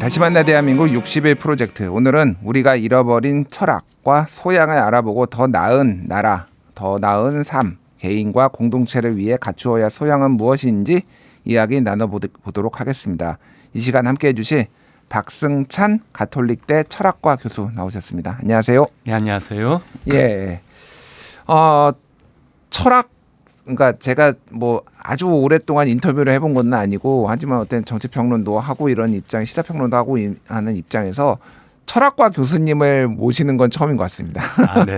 다시 만나 대한민국 60일 프로젝트. 오늘은 우리가 잃어버린 철학과 소양을 알아보고 더 나은 나라, 더 나은 삶, 개인과 공동체를 위해 갖추어야 소양은 무엇인지 이야기 나눠보도록 하겠습니다. 이 시간 함께해 주실 박승찬 가톨릭대 철학과 교수 나오셨습니다. 안녕하세요. 네, 안녕하세요. 예. 철학, 그러니까 제가 뭐 아주 오랫동안 인터뷰를 해본 건 아니고, 하지만 어떤 정치평론도 하고 이런 입장, 시사평론도 하고 하는 입장에서 철학과 교수님을 모시는 건 처음인 것 같습니다. 아, 네.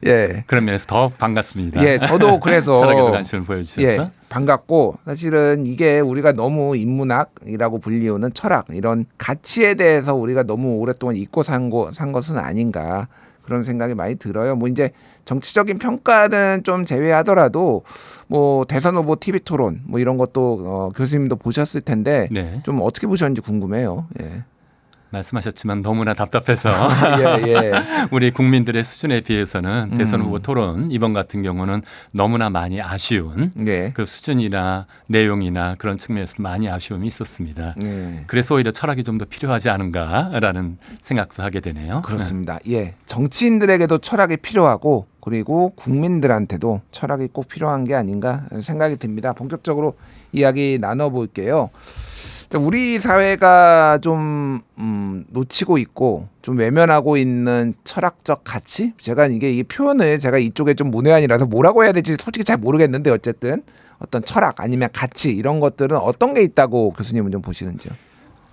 예. 그런 면에서 더 반갑습니다. 예, 저도 그래서 철학에도 관심을 보여주셔서. 예, 반갑고, 사실은 이게 우리가 너무 인문학이라고 불리우는 철학, 이런 가치에 대해서 우리가 너무 오랫동안 잊고 산 것은 아닌가, 그런 생각이 많이 들어요. 뭐 이제 정치적인 평가는 좀 제외하더라도 뭐 대선 후보 TV 토론 뭐 이런 것도 교수님도 보셨을 텐데 네. 좀 어떻게 보셨는지 궁금해요. 예. 말씀하셨지만 너무나 답답해서 예. 우리 국민들의 수준에 비해서는 대선 후보 토론 이번 같은 경우는 너무나 많이 아쉬운 예. 그 수준이나 내용이나 그런 측면에서 많이 아쉬움이 있었습니다. 예. 그래서 오히려 철학이 좀 더 필요하지 않은가라는 생각도 하게 되네요. 그렇습니다. 예. 정치인들에게도 철학이 필요하고, 그리고 국민들한테도 철학이 꼭 필요한 게 아닌가 생각이 듭니다. 본격적으로 이야기 나눠볼게요. 우리 사회가 좀 놓치고 있고 좀 외면하고 있는 철학적 가치? 제가 이게 표현을 제가 이쪽에 좀 문외한이라서 뭐라고 해야 될지 솔직히 잘 모르겠는데, 어쨌든 어떤 철학 아니면 가치, 이런 것들은 어떤 게 있다고 교수님은 좀 보시는지요?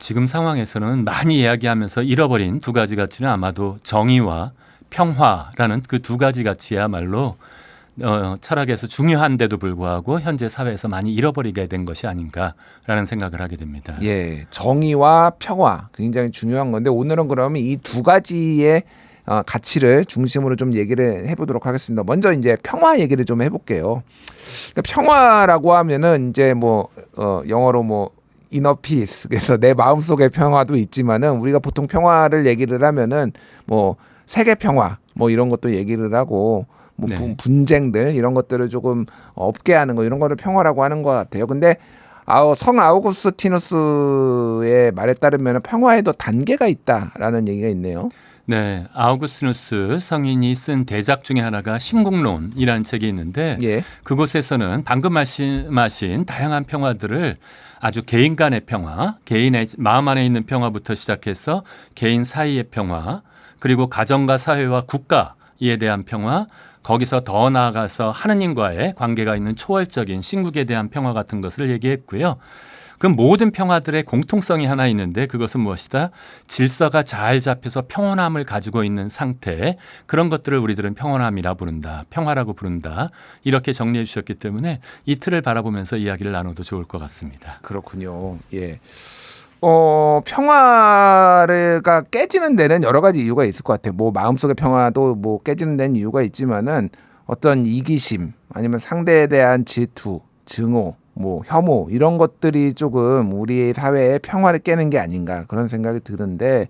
지금 상황에서는 많이 이야기하면서 잃어버린 두 가지 가치는 아마도 정의와 평화라는 그 두 가지 가치야말로 철학에서 중요한데도 불구하고 현재 사회에서 많이 잃어버리게 된 것이 아닌가라는 생각을 하게 됩니다. 예, 정의와 평화 굉장히 중요한 건데, 오늘은 그러면 이 두 가지의 가치를 중심으로 좀 얘기를 해보도록 하겠습니다. 먼저 이제 평화 얘기를 좀 해볼게요. 그러니까 평화라고 하면은 이제 뭐 영어로 뭐 inner peace, 그래서 내 마음속의 평화도 있지만은, 우리가 보통 평화를 얘기를 하면은 뭐 세계 평화 뭐 이런 것도 얘기를 하고, 뭐 네. 분쟁들 이런 것들을 조금 없게 하는 거, 이런 거를 평화라고 하는 것 같아요. 근데 성 아우구스티누스의 말에 따르면 평화에도 단계가 있다라는 얘기가 있네요. 네, 아우구스티누스 성인이 쓴 대작 중에 하나가 신국론이라는 책이 있는데, 예. 그곳에서는 방금 말씀하신 다양한 평화들을 아주 개인 간의 평화, 개인의 마음 안에 있는 평화부터 시작해서 개인 사이의 평화, 그리고 가정과 사회와 국가에 대한 평화, 거기서 더 나아가서 하느님과의 관계가 있는 초월적인 신국에 대한 평화 같은 것을 얘기했고요. 그 모든 평화들의 공통성이 하나 있는데, 그것은 무엇이다? 질서가 잘 잡혀서 평온함을 가지고 있는 상태, 그런 것들을 우리들은 평온함이라 부른다, 평화라고 부른다, 이렇게 정리해 주셨기 때문에 이 틀을 바라보면서 이야기를 나눠도 좋을 것 같습니다. 그렇군요. 예. 평화가 깨지는 데는 여러 가지 이유가 있을 것 같아요. 뭐 마음속의 평화도 뭐 깨지는 데는 이유가 있지만은, 어떤 이기심 아니면 상대에 대한 질투, 증오, 뭐 혐오, 이런 것들이 조금 우리 사회의 평화를 깨는 게 아닌가, 그런 생각이 드는데,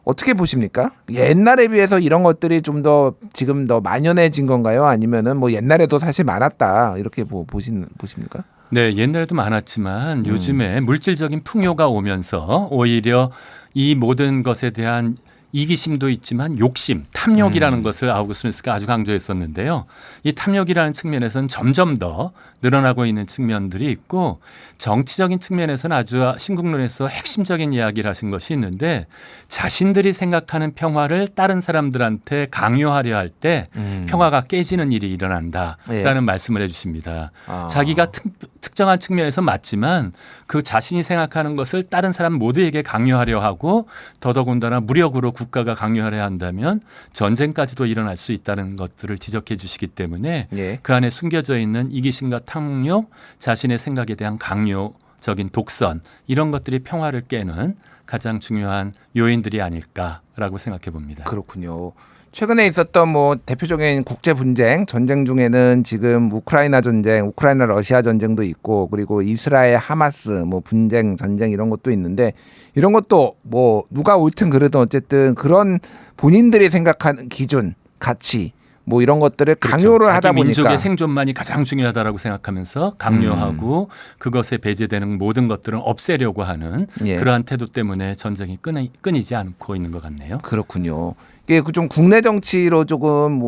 어떻게 보십니까? 옛날에 비해서 이런 것들이 좀 더 지금 더 만연해진 건가요? 아니면은 뭐 옛날에도 사실 많았다, 이렇게 보십니까? 네, 옛날에도 많았지만 요즘에 물질적인 풍요가 오면서 오히려 이 모든 것에 대한 이기심도 있지만 욕심, 탐욕이라는 것을 아우구스티누스가 아주 강조했었는데요. 이 탐욕이라는 측면에서는 점점 더 늘어나고 있는 측면들이 있고, 정치적인 측면에서는 아주 신국론에서 핵심적인 이야기를 하신 것이 있는데, 자신들이 생각하는 평화를 다른 사람들한테 강요하려 할 때 평화가 깨지는 일이 일어난다라는 예. 말씀을 해주십니다. 자기가 특정한 측면에서 맞지만 그 자신이 생각하는 것을 다른 사람 모두에게 강요하려 하고, 더더군다나 무력으로 국가가 강요하려 한다면 전쟁까지도 일어날 수 있다는 것들을 지적해 주시기 때문에, 예. 그 안에 숨겨져 있는 이기심과 탐욕, 자신의 생각에 대한 강요적인 독선, 이런 것들이 평화를 깨는 가장 중요한 요인들이 아닐까라고 생각해 봅니다. 그렇군요. 최근에 있었던 뭐 대표적인 국제 분쟁, 전쟁 중에는 지금 우크라이나 전쟁, 우크라이나 러시아 전쟁도 있고, 그리고 이스라엘 하마스 뭐 분쟁, 전쟁 이런 것도 있는데, 이런 것도 뭐 누가 옳든 그르든 어쨌든 그런 본인들이 생각하는 기준, 가치, 뭐 이런 것들을 강요를 그렇죠. 하다 자기 보니까 민족의 생존만이 가장 중요하다라고 생각하면서 강요하고 그것에 배제되는 모든 것들은 없애려고 하는 예. 그러한 태도 때문에 전쟁이 끊이지 않고 있는 것 같네요. 그렇군요. 이게 좀 국내 정치로 조금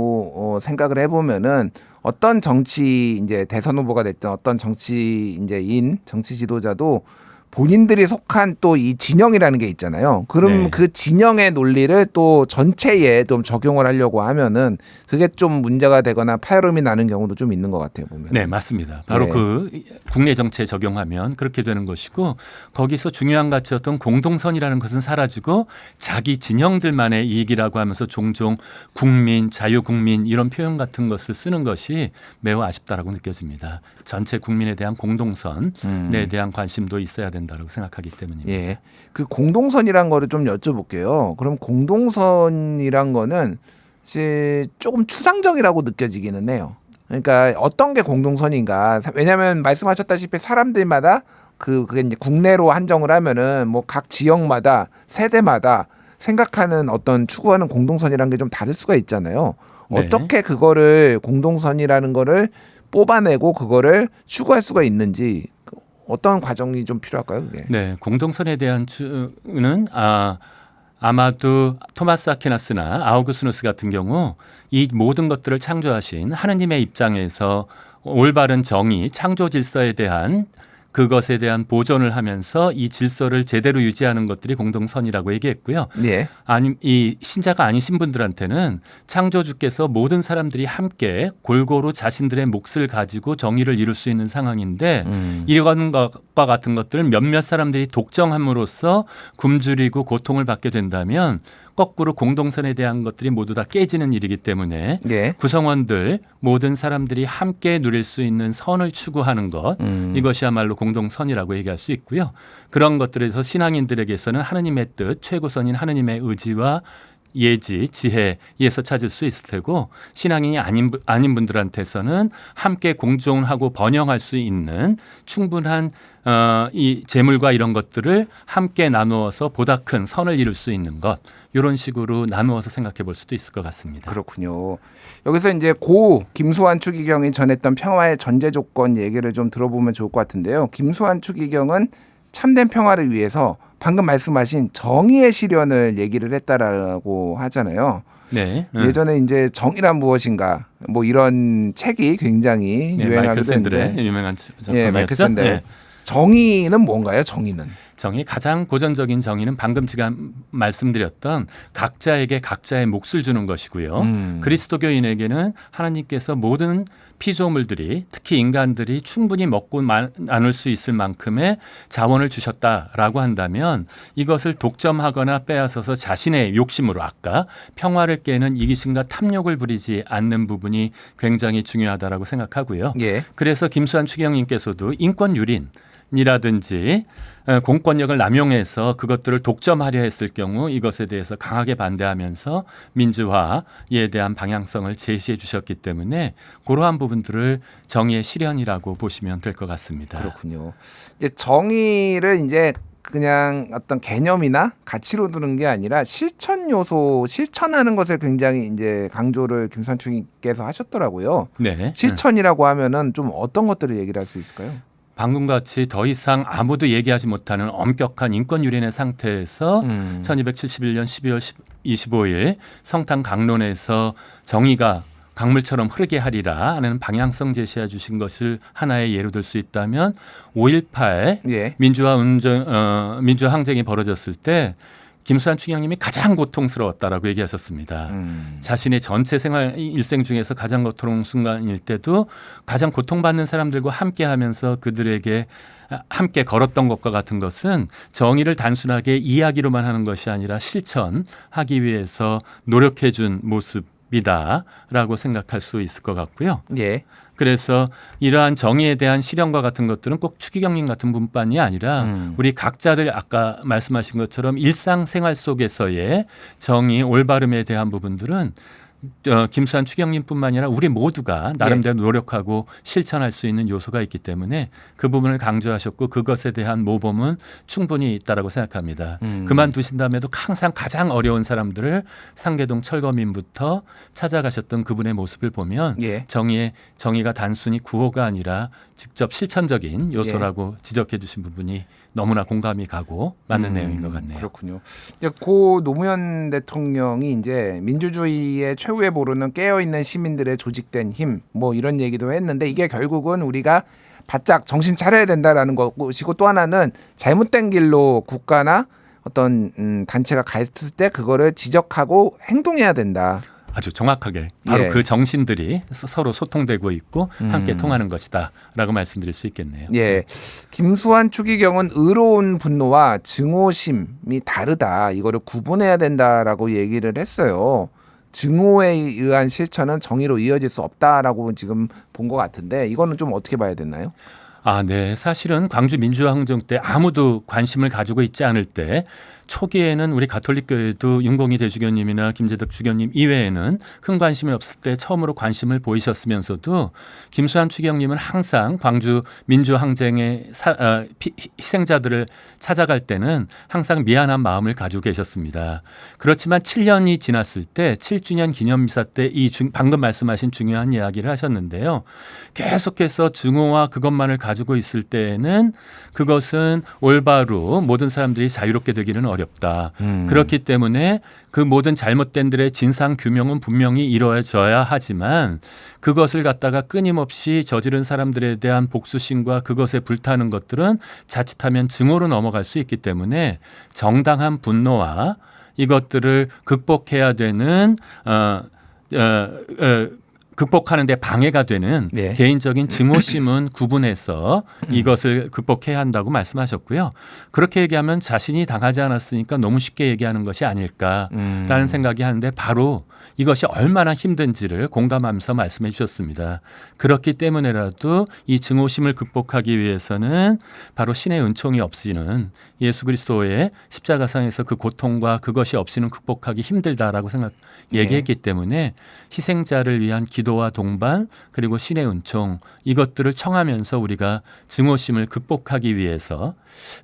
생각을 해보면은 어떤 정치 이제 대선 후보가 됐든 어떤 정치 이제인 정치 지도자도 본인들이 속한 또 이 진영이라는 게 있잖아요. 그럼 네. 그 진영의 논리를 또 전체에 좀 적용을 하려고 하면은 그게 좀 문제가 되거나 파열음이 나는 경우도 좀 있는 것 같아요. 보면. 네, 맞습니다. 바로 예. 그 국내 정치에 적용하면 그렇게 되는 것이고 거기서 중요한 가치였던 공동선이라는 것은 사라지고 자기 진영들만의 이익이라고 하면서 종종 국민, 자유국민 이런 표현 같은 것을 쓰는 것이 매우 아쉽다라고 느껴집니다. 전체 국민에 대한 공동선에 대한 관심도 있어야 된다고 생각하기 때문입니다. 예. 그 공동선이란 거를 좀 여쭤볼게요. 그럼 공동선이란 거는 이제 조금 추상적이라고 느껴지기는 해요. 그러니까 어떤 게 공동선인가? 왜냐하면 말씀하셨다시피 사람들마다 그게 이제 국내로 한정을 하면은 뭐 각 지역마다 세대마다 생각하는 어떤 추구하는 공동선이라는 게 좀 다를 수가 있잖아요. 네. 어떻게 그거를 공동선이라는 거를 뽑아내고 그거를 추구할 수가 있는지 어떤 과정이 좀 필요할까요? 그게? 네, 공동선에 대한 추는 아마도 토마스 아퀴나스나 아우구스누스 같은 경우 이 모든 것들을 창조하신 하느님의 입장에서 올바른 정의, 창조 질서에 대한 그것에 대한 보존을 하면서 이 질서를 제대로 유지하는 것들이 공동선이라고 얘기했고요. 예. 아니, 이 신자가 아니신 분들한테는 창조주께서 모든 사람들이 함께 골고루 자신들의 몫을 가지고 정의를 이룰 수 있는 상황인데 이런 것과 같은 것들을 몇몇 사람들이 독점함으로써 굶주리고 고통을 받게 된다면 거꾸로 공동선에 대한 것들이 모두 다 깨지는 일이기 때문에 예. 구성원들 모든 사람들이 함께 누릴 수 있는 선을 추구하는 것 이것이야말로 공동선이라고 얘기할 수 있고요. 그런 것들에서 신앙인들에게서는 하느님의 뜻, 최고선인 하느님의 의지와 예지, 지혜에서 찾을 수 있을 테고 신앙인이 아닌 분들한테서는 함께 공존하고 번영할 수 있는 충분한 이 재물과 이런 것들을 함께 나누어서 보다 큰 선을 이룰 수 있는 것 이런 식으로 나누어서 생각해 볼 수도 있을 것 같습니다. 그렇군요. 여기서 이제 고 김수환 추기경이 전했던 평화의 전제 조건 얘기를 좀 들어보면 좋을 것 같은데요. 김수환 추기경은 참된 평화를 위해서 방금 말씀하신 정의의 실현을 얘기를 했다라고 하잖아요. 네. 예전에 이제 정의란 무엇인가 뭐 이런 책이 굉장히 네, 마이클 유행하기도 샌들의 했는데 유명한 작품이었죠. 예, 마이클 샌들. 네. 정의는 뭔가요? 정의는? 정의 가장 고전적인 정의는 방금 제가 말씀드렸던 각자에게 각자의 몫을 주는 것이고요. 그리스도교인에게는 하나님께서 모든 피조물들이 특히 인간들이 충분히 먹고 나눌 수 있을 만큼의 자원을 주셨다라고 한다면 이것을 독점하거나 빼앗아서 자신의 욕심으로 아까 평화를 깨는 이기심과 탐욕을 부리지 않는 부분이 굉장히 중요하다라고 생각하고요. 예. 그래서 김수환 추기경님께서도 인권 유린이라든지 공권력을 남용해서 그것들을 독점하려 했을 경우 이것에 대해서 강하게 반대하면서 민주화에 대한 방향성을 제시해 주셨기 때문에 그러한 부분들을 정의의 실현이라고 보시면 될 것 같습니다. 그렇군요. 이제 정의를 이제 그냥 어떤 개념이나 가치로 두는 게 아니라 실천 요소, 실천하는 것을 굉장히 이제 강조를 김산충님께서 하셨더라고요. 네. 실천이라고 하면은 좀 어떤 것들을 얘기를 할 수 있을까요? 방금 같이 더 이상 아무도 얘기하지 못하는 엄격한 인권 유린의 상태에서 1271년 12월 25일 성탄 강론에서 정의가 강물처럼 흐르게 하리라 하는 방향성 제시해 주신 것을 하나의 예로 들 수 있다면 5.18 예. 민주화 항쟁이 벌어졌을 때 김수환 추기경님이 가장 고통스러웠다라고 얘기하셨습니다. 자신의 전체 일생 중에서 가장 고통스러운 순간일 때도 가장 고통받는 사람들과 함께하면서 그들에게 함께 걸었던 것과 같은 것은 정의를 단순하게 이야기로만 하는 것이 아니라 실천하기 위해서 노력해 준 모습이다라고 생각할 수 있을 것 같고요. 예. 그래서 이러한 정의에 대한 실현과 같은 것들은 꼭 추기경님 같은 분뿐이 아니라 우리 각자들 아까 말씀하신 것처럼 일상생활 속에서의 정의, 올바름에 대한 부분들은 김수환 추경님뿐만 아니라 우리 모두가 나름대로 노력하고 실천할 수 있는 요소가 있기 때문에 그 부분을 강조하셨고 그것에 대한 모범은 충분히 있다라고 생각합니다. 그만두신다음에도 항상 가장 어려운 사람들을 상계동 철거민부터 찾아가셨던 그분의 모습을 보면 예. 정의가 단순히 구호가 아니라 직접 실천적인 요소라고 지적해 주신 부분이 너무나 공감이 가고 맞는 내용인 것 같네요. 그렇군요. 이제 고 노무현 대통령이 이제 민주주의의 최후에 모르는 깨어있는 시민들의 조직된 힘 뭐 이런 얘기도 했는데 이게 결국은 우리가 바짝 정신 차려야 된다라는 것이고 또 하나는 잘못된 길로 국가나 어떤 단체가 갔을 때 그거를 지적하고 행동해야 된다. 아주 정확하게 바로 예. 그 정신들이 서로 소통되고 있고 함께 통하는 것이다라고 말씀드릴 수 있겠네요. 예, 김수환 추기경은 의로운 분노와 증오심이 다르다. 이거를 구분해야 된다라고 얘기를 했어요. 증오에 의한 실천은 정의로 이어질 수 없다라고 지금 본 것 같은데 이거는 좀 어떻게 봐야 되나요? 아, 네. 사실은 광주 민주화항쟁 때 아무도 관심을 가지고 있지 않을 때 초기에는 우리 가톨릭교회도 윤공희 대주교님이나 김재덕 주교님 이외에는 큰 관심이 없을 때 처음으로 관심을 보이셨으면서도 김수환 추기경님은 항상 광주 민주항쟁의 희생자들을 찾아갈 때는 항상 미안한 마음을 가지고 계셨습니다. 그렇지만 7년이 지났을 때 7주년 기념미사 때 방금 말씀하신 중요한 이야기를 하셨는데요. 계속해서 증오와 그것만을 가지고 있을 때에는 그것은 올바로 모든 사람들이 자유롭게 되기는 어렵다. 그렇기 때문에 그 모든 잘못된들의 진상 규명은 분명히 이루어져야 하지만 그것을 갖다가 끊임없이 저지른 사람들에 대한 복수심과 그것에 불타는 것들은 자칫하면 증오로 넘어갈 수 있기 때문에 정당한 분노와 이것들을 극복해야 되는 극복하는 데 방해가 되는 네. 개인적인 증오심은 구분해서 이것을 극복해야 한다고 말씀하셨고요. 그렇게 얘기하면 자신이 당하지 않았으니까 너무 쉽게 얘기하는 것이 아닐까라는 생각이 하는데 바로 이것이 얼마나 힘든지를 공감하면서 말씀해 주셨습니다. 그렇기 때문에라도 이 증오심을 극복하기 위해서는 바로 신의 은총이 없이는 예수 그리스도의 십자가상에서 그 고통과 그것이 없이는 극복하기 힘들다라고 얘기했기 때문에 희생자를 위한 기도와 동반 그리고 신의 은총 이것들을 청하면서 우리가 증오심을 극복하기 위해서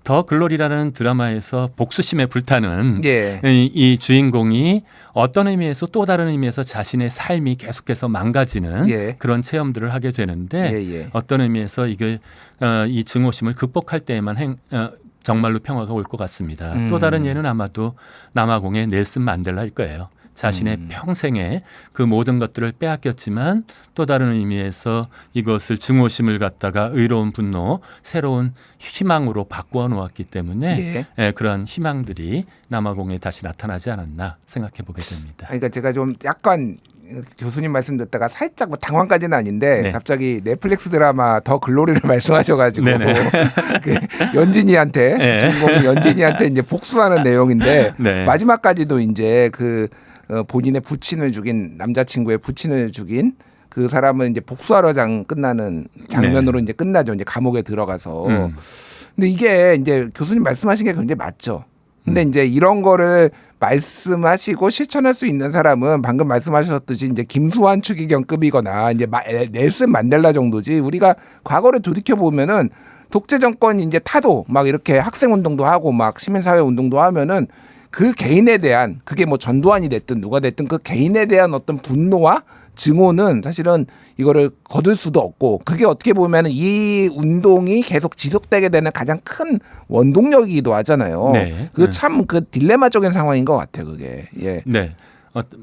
더 글로리라는 드라마에서 복수심에 불타는 예. 이 주인공이 어떤 의미에서 또 다른 의미에서 자신의 삶이 계속해서 망가지는 예. 그런 체험들을 하게 되는데 예. 어떤 의미에서 이 증오심을 극복할 때에만 정말로 평화가 올 것 같습니다. 또 다른 예는 아마도 남아공의 넬슨 만델라일 거예요. 자신의 평생에 그 모든 것들을 빼앗겼지만 또 다른 의미에서 이것을 증오심을 갖다가 의로운 분노, 새로운 희망으로 바꾸어 놓았기 때문에 그러한 희망들이 남아공에 다시 나타나지 않았나 생각해 보게 됩니다. 그러니까 제가 좀 약간 교수님 말씀 듣다가 살짝 뭐 당황까지는 아닌데 네. 갑자기 넷플릭스 드라마 더 글로리를 말씀하셔가지고 네네. 그 연진이한테 네. 주인공이 연진이한테 이제 복수하는 내용인데 네. 마지막까지도 이제 그 본인의 부친을 죽인 남자친구의 부친을 죽인 그 사람은 이제 복수하러 끝나는 장면으로 이제 끝나죠. 이제 감옥에 들어가서. 근데 이게 이제 교수님 말씀하신 게 굉장히 맞죠. 근데 이제 이런 거를 말씀하시고 실천할 수 있는 사람은 방금 말씀하셨듯이 이제 김수환 추기경급이거나 이제 넬슨 만델라 정도지. 우리가 과거를 돌이켜 보면은 독재 정권이 이제 타도 막 이렇게 학생 운동도 하고 막 시민사회 운동도 하면은 그 개인에 대한 그게 뭐 전두환이 됐든 누가 됐든 그 개인에 대한 어떤 분노와 증오는 사실은 이거를 거둘 수도 없고 그게 어떻게 보면은 이 운동이 계속 지속되게 되는 가장 큰 원동력이기도 하잖아요. 네. 그 참 그 딜레마적인 상황인 것 같아요. 그게. 예. 네.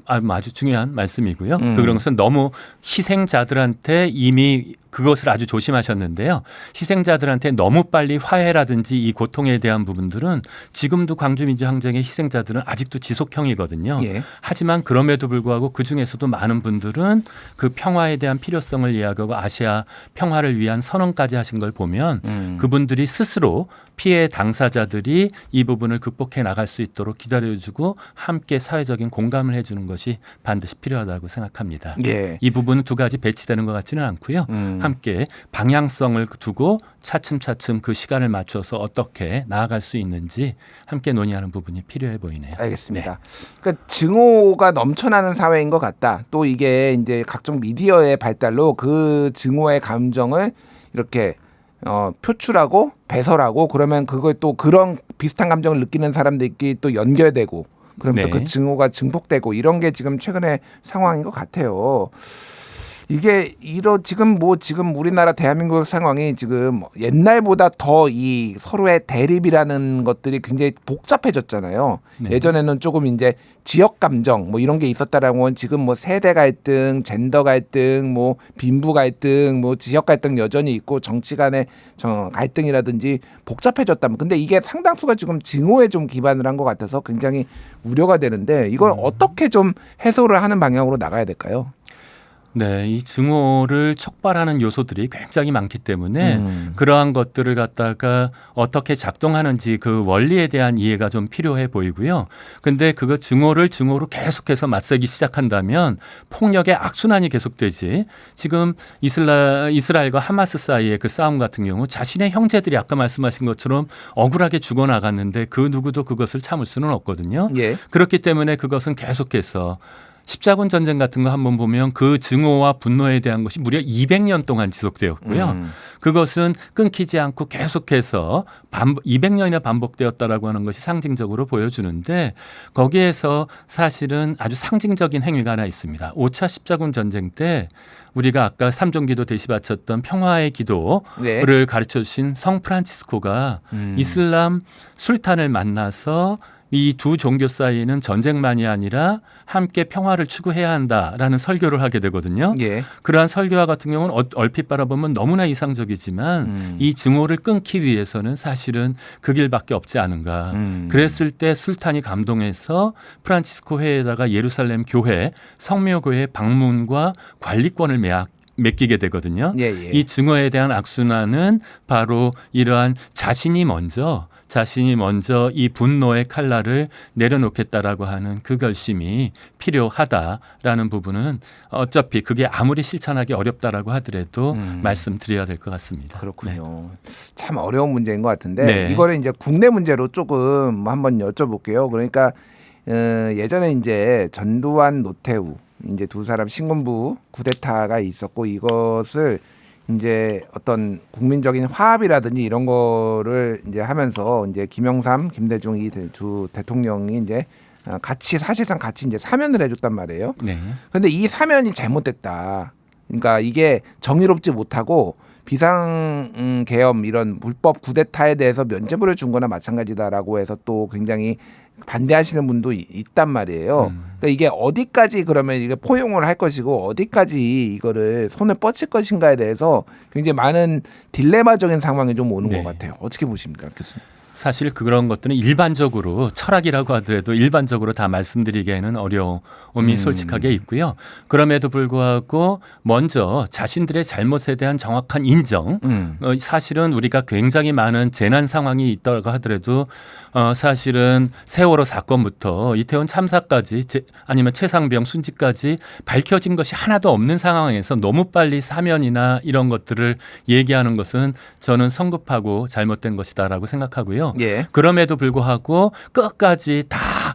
아주 중요한 말씀이고요. 그런 것은 너무 희생자들한테 이미 그것을 아주 조심하셨는데요. 희생자들한테 너무 빨리 화해라든지 이 고통에 대한 부분들은 지금도 광주민주항쟁의 희생자들은 아직도 지속형이거든요. 예. 하지만 그럼에도 불구하고 그중에서도 많은 분들은 그 평화에 대한 필요성을 이야기하고 아시아 평화를 위한 선언까지 하신 걸 보면 그분들이 스스로 피해 당사자들이 이 부분을 극복해 나갈 수 있도록 기다려주고 함께 사회적인 공감을 주는 것이 반드시 필요하다고 생각합니다. 예. 이 부분은 두 가지 배치되는 것 같지는 않고요. 함께 방향성을 두고 차츰차츰 그 시간을 맞춰서 어떻게 나아갈 수 있는지 함께 논의하는 부분이 필요해 보이네요. 알겠습니다. 그러니까 증오가 넘쳐나는 사회인 것 같다. 또 이게 이제 각종 미디어의 발달로 그 증오의 감정을 이렇게 표출하고 배설하고 그러면 그걸 또 그런 비슷한 감정을 느끼는 사람들끼리 또 연결되고 그러면서 네. 그 증오가 증폭되고 이런 게 지금 최근의 상황인 것 같아요. 이게 지금 우리나라 대한민국 상황이 지금 옛날보다 더 이 서로의 대립이라는 것들이 굉장히 복잡해졌잖아요. 네. 예전에는 조금 이제 지역 감정 뭐 이런 게 있었다라고 하면 지금 뭐 세대 갈등, 젠더 갈등, 뭐 빈부 갈등, 뭐 지역 갈등 여전히 있고 정치 간의 갈등이라든지 복잡해졌다면 근데 이게 상당수가 지금 증오에 좀 기반을 한 것 같아서 굉장히 우려가 되는데 이걸 어떻게 좀 해소를 하는 방향으로 나가야 될까요? 네, 이 증오를 촉발하는 요소들이 굉장히 많기 때문에 그러한 것들을 갖다가 어떻게 작동하는지 그 원리에 대한 이해가 좀 필요해 보이고요. 근데 그거 증오로 계속해서 맞서기 시작한다면 폭력의 악순환이 계속되지. 지금 이스라엘과 하마스 사이의 그 싸움 같은 경우 자신의 형제들이 아까 말씀하신 것처럼 억울하게 죽어나갔는데 그 누구도 그것을 참을 수는 없거든요. 예. 그렇기 때문에 그것은 계속해서 십자군 전쟁 같은 거 한번 보면 그 증오와 분노에 대한 것이 무려 200년 동안 지속되었고요. 그것은 끊기지 않고 계속해서 200년이나 반복되었다라고 하는 것이 상징적으로 보여주는데 거기에서 사실은 아주 상징적인 행위가 하나 있습니다. 5차 십자군 전쟁 때 우리가 아까 삼종기도 대시 바쳤던 평화의 기도를 네. 가르쳐 주신 성 프란치스코가 이슬람 술탄을 만나서 이 두 종교 사이에는 전쟁만이 아니라 함께 평화를 추구해야 한다라는 설교를 하게 되거든요. 예. 그러한 설교와 같은 경우는 얼핏 바라보면 너무나 이상적이지만 이 증오를 끊기 위해서는 사실은 그 길밖에 없지 않은가. 그랬을 때 술탄이 감동해서 프란치스코 회에다가 예루살렘 교회, 성묘교회 방문과 관리권을 맡기게 되거든요. 예, 예. 이 증오에 대한 악순환은 바로 이러한 자신이 먼저 이 분노의 칼날을 내려놓겠다라고 하는 그 결심이 필요하다라는 부분은 어차피 그게 아무리 실천하기 어렵다라고 하더라도 말씀드려야 될 것 같습니다. 그렇군요. 참 어려운 문제인 것 같은데 네. 이거를 이제 국내 문제로 조금 한번 여쭤볼게요. 그러니까 예전에 이제 전두환, 노태우 이제 두 사람 신군부 쿠데타가 있었고 이것을 이제 어떤 국민적인 화합이라든지 이런 거를 이제 하면서 이제 김영삼, 김대중 이 두 대통령이 이제 사실상 같이 이제 사면을 해줬단 말이에요. 네. 그런데 이 사면이 잘못됐다. 그러니까 이게 정의롭지 못하고 비상계엄 이런 불법 쿠데타에 대해서 면죄부를 준 거나 마찬가지다라고 해서 또 굉장히 반대하시는 분도 있단 말이에요. 그러니까 이게 어디까지 그러면 이게 포용을 할 것이고 어디까지 이거를 손을 뻗칠 것인가에 대해서 굉장히 많은 딜레마적인 상황이 좀 오는 네. 것 같아요. 어떻게 보십니까, 교수님? 사실 그런 것들은 일반적으로 철학이라고 하더라도 일반적으로 다 말씀드리기에는 어려움이 솔직하게 있고요. 그럼에도 불구하고 먼저 자신들의 잘못에 대한 정확한 인정. 사실은 우리가 굉장히 많은 재난 상황이 있다고 하더라도 사실은 세월호 사건부터 이태원 참사까지 아니면 최상병 순직까지 밝혀진 것이 하나도 없는 상황에서 너무 빨리 사면이나 이런 것들을 얘기하는 것은 저는 성급하고 잘못된 것이다라고 생각하고요. 예. 그럼에도 불구하고 끝까지 다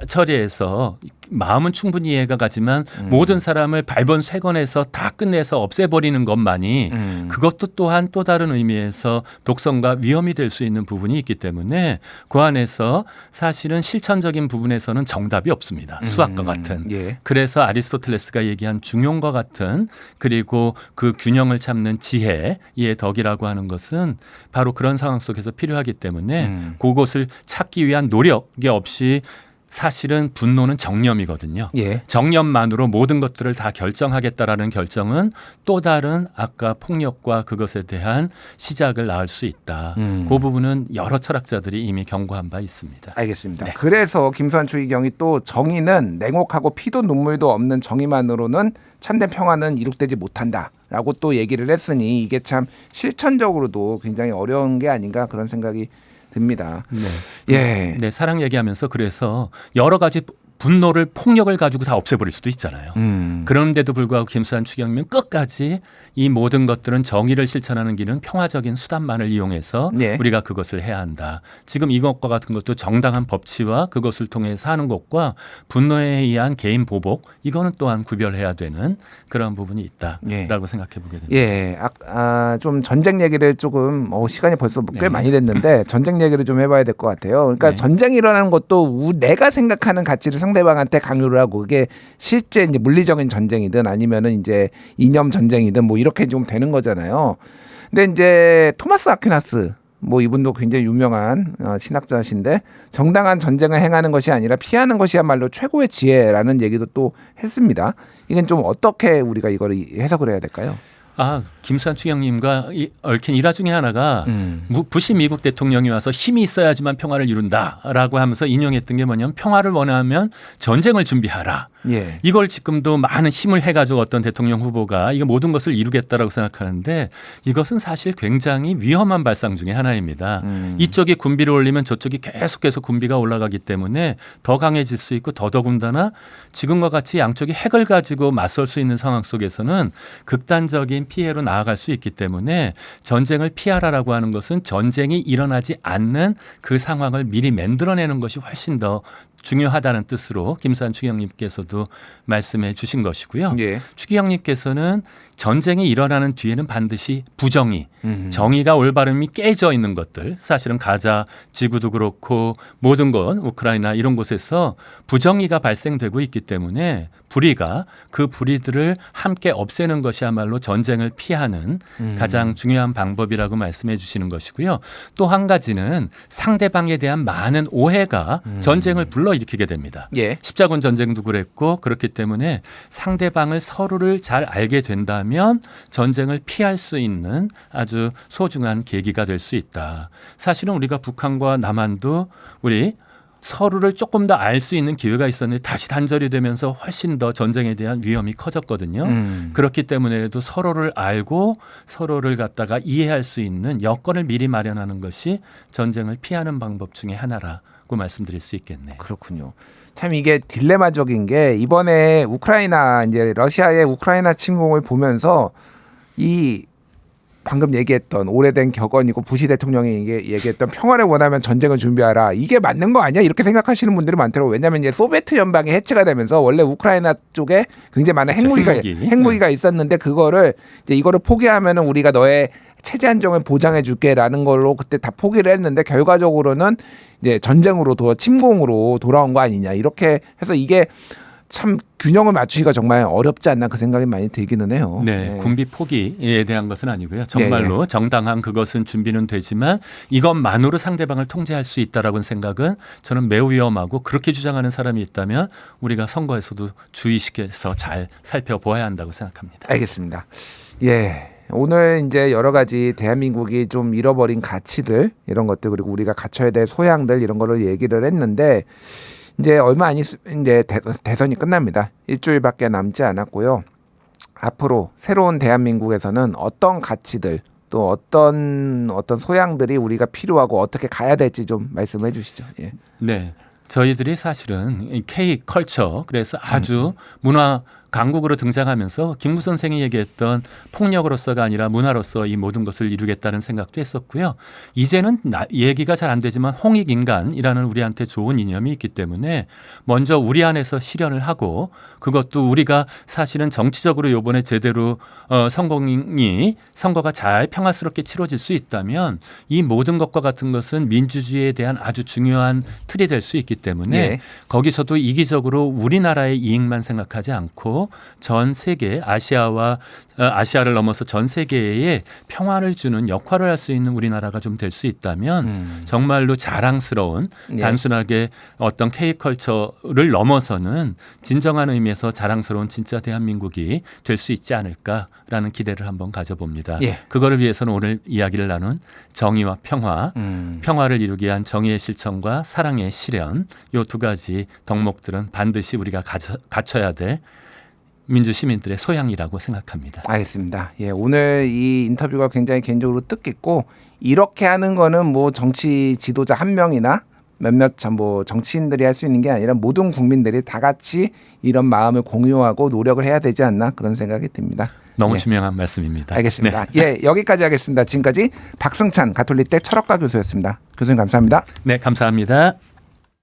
처리해서 마음은 충분히 이해가 가지만 모든 사람을 발본쇄건해서 다 끝내서 없애버리는 것만이 그것도 또한 또 다른 의미에서 독선과 위험이 될 수 있는 부분이 있기 때문에 그 안에서 사실은 실천적인 부분에서는 정답이 없습니다. 수학과 같은. 예. 그래서 아리스토텔레스가 얘기한 중용과 같은 그리고 그 균형을 찾는 지혜의 덕이라고 하는 것은 바로 그런 상황 속에서 필요하기 때문에 그것을 찾기 위한 노력이 없이 사실은 분노는 정념이거든요. 예. 정념만으로 모든 것들을 다 결정하겠다라는 결정은 또 다른 아까 폭력과 그것에 대한 시작을 낳을 수 있다. 그 부분은 여러 철학자들이 이미 경고한 바 있습니다. 알겠습니다. 네. 그래서 김수환 추기경이 또 정의는 냉혹하고 피도 눈물도 없는 정의만으로는 참된 평화는 이룩되지 못한다라고 또 얘기를 했으니 이게 참 실천적으로도 굉장히 어려운 게 아닌가 그런 생각이 듭니다. 네. 예. 네, 사랑 얘기하면서 그래서 여러 가지 분노를 폭력을 가지고 다 없애버릴 수도 있잖아요. 그런데도 불구하고 김수환 추경님은 끝까지 이 모든 것들은 정의를 실천하는 길은 평화적인 수단만을 이용해서 네. 우리가 그것을 해야 한다. 지금 이것과 같은 것도 정당한 법치와 그것을 통해서 하는 것과 분노에 의한 개인 보복 이거는 또한 구별해야 되는 그런 부분이 있다라고 생각해 보게 됩니다. 예, 좀 전쟁 얘기를 조금 시간이 벌써 꽤 네. 많이 됐는데 전쟁 얘기를 좀 해봐야 될 것 같아요. 그러니까 네. 전쟁이 일어나는 것도 내가 생각하는 가치를 상대방한테 강요를 하고 그게 실제 이제 물리적인 전쟁이든 아니면은 이제 이념 전쟁이든 뭐 이렇게 좀 되는 거잖아요. 근데 이제 토마스 아퀴나스 뭐 이분도 굉장히 유명한 신학자신데 정당한 전쟁을 행하는 것이 아니라 피하는 것이야말로 최고의 지혜라는 얘기도 또 했습니다. 이건 좀 어떻게 우리가 이걸 해석을 해야 될까요? 김수환 추경님과 얽힌 일화 중에 하나가 부시 미국 대통령이 와서 힘이 있어야지만 평화를 이룬다라고 하면서 인용했던 게 뭐냐면 평화를 원하면 전쟁을 준비하라. 예. 이걸 지금도 많은 힘을 해가지고 어떤 대통령 후보가 이거 모든 것을 이루겠다라고 생각하는데 이것은 사실 굉장히 위험한 발상 중에 하나입니다. 이쪽이 군비를 올리면 저쪽이 계속해서 군비가 올라가기 때문에 더 강해질 수 있고 더더군다나 지금과 같이 양쪽이 핵을 가지고 맞설 수 있는 상황 속에서는 극단적인 피해로 나아갈 수 있기 때문에 전쟁을 피하라라고 하는 것은 전쟁이 일어나지 않는 그 상황을 미리 만들어내는 것이 훨씬 더 중요하다는 뜻으로 김수환 추경님께서도 말씀해 주신 것이고요. 예. 추경님께서는 전쟁이 일어나는 뒤에는 반드시 부정의, 정의가 올바름이 깨져 있는 것들 사실은 가자, 지구도 그렇고 모든 것 우크라이나 이런 곳에서 부정의가 발생되고 있기 때문에 불의가 그 불의들을 함께 없애는 것이야말로 전쟁을 피하는 가장 중요한 방법이라고 말씀해 주시는 것이고요. 또 한 가지는 상대방에 대한 많은 오해가 전쟁을 불러일으키게 됩니다. 예. 십자군 전쟁도 그랬고 그렇기 때문에 상대방을 서로를 잘 알게 된다면 전쟁을 피할 수 있는 아주 소중한 계기가 될 수 있다. 사실은 우리가 북한과 남한도 우리 서로를 조금 더 알 수 있는 기회가 있었는데 다시 단절이 되면서 훨씬 더 전쟁에 대한 위험이 커졌거든요. 그렇기 때문에라도 서로를 알고 서로를 갖다가 이해할 수 있는 여건을 미리 마련하는 것이 전쟁을 피하는 방법 중에 하나라고 말씀드릴 수 있겠네요. 그렇군요. 참 이게 딜레마적인 게 이번에 우크라이나 이제 러시아의 우크라이나 침공을 보면서 이 방금 얘기했던 오래된 격언이고 부시 대통령이 얘기했던 평화를 원하면 전쟁을 준비하라. 이게 맞는 거 아니야? 이렇게 생각하시는 분들이 많더라고요. 왜냐하면 이제 소비에트 연방이 해체가 되면서 원래 우크라이나 쪽에 굉장히 많은 핵무기가 있었는데 그거를 이제 이거를 포기하면은 우리가 너의 체제 안정을 보장해 줄게라는 걸로 그때 다 포기를 했는데 결과적으로는 이제 전쟁으로 침공으로 돌아온 거 아니냐. 이렇게 해서 이게 참 균형을 맞추기가 정말 어렵지 않나 그 생각이 많이 들기는 해요. 네, 군비 포기에 대한 것은 아니고요. 정말로 정당한 그것은 준비는 되지만 이것만으로 상대방을 통제할 수 있다라는 생각은 저는 매우 위험하고 그렇게 주장하는 사람이 있다면 우리가 선거에서도 주의식에서 잘 살펴보아야 한다고 생각합니다. 알겠습니다. 예. 오늘 이제 여러 가지 대한민국이 좀 잃어버린 가치들 이런 것들 그리고 우리가 갖춰야 될 소양들 이런 거를 얘기를 했는데 이제 얼마 안 이제 대선이 끝납니다. 일주일밖에 남지 않았고요. 앞으로 새로운 대한민국에서는 어떤 가치들 또 어떤 소양들이 우리가 필요하고 어떻게 가야 될지 좀 말씀해 주시죠. 예. 네, 저희들이 사실은 K 컬처 그래서 아주 문화 강국으로 등장하면서 김구 선생이 얘기했던 폭력으로서가 아니라 문화로서 이 모든 것을 이루겠다는 생각도 했었고요. 이제는 얘기가 잘 안 되지만 홍익인간이라는 우리한테 좋은 이념이 있기 때문에 먼저 우리 안에서 실현을 하고 그것도 우리가 사실은 정치적으로 이번에 제대로 선거가 잘 평화스럽게 치러질 수 있다면 이 모든 것과 같은 것은 민주주의에 대한 아주 중요한 틀이 될 수 있기 때문에 거기서도 이기적으로 우리나라의 이익만 생각하지 않고 전 세계 아시아를 넘어서 전 세계에 평화를 주는 역할을 할 수 있는 우리나라가 좀 될 수 있다면 정말로 자랑스러운 단순하게 어떤 K컬처를 넘어서는 진정한 의미에서 자랑스러운 진짜 대한민국이 될 수 있지 않을까라는 기대를 한번 가져봅니다. 그거를 위해서는 오늘 이야기를 나눈 정의와 평화를 이루기 위한 정의의 실천과 사랑의 실현 이 두 가지 덕목들은 반드시 우리가 갖춰야 될 민주 시민들의 소양이라고 생각합니다. 알겠습니다. 예, 오늘 이 인터뷰가 굉장히 개인적으로 뜻깊고 이렇게 하는 거는 뭐 정치 지도자 한 명이나 몇몇 뭐 정치인들이 할 수 있는 게 아니라 모든 국민들이 다 같이 이런 마음을 공유하고 노력을 해야 되지 않나 그런 생각이 듭니다. 너무 예. 중요한 말씀입니다. 알겠습니다. 네. 예, 여기까지 하겠습니다. 지금까지 박승찬 가톨릭대 철학과 교수였습니다. 교수님 감사합니다. 네, 감사합니다.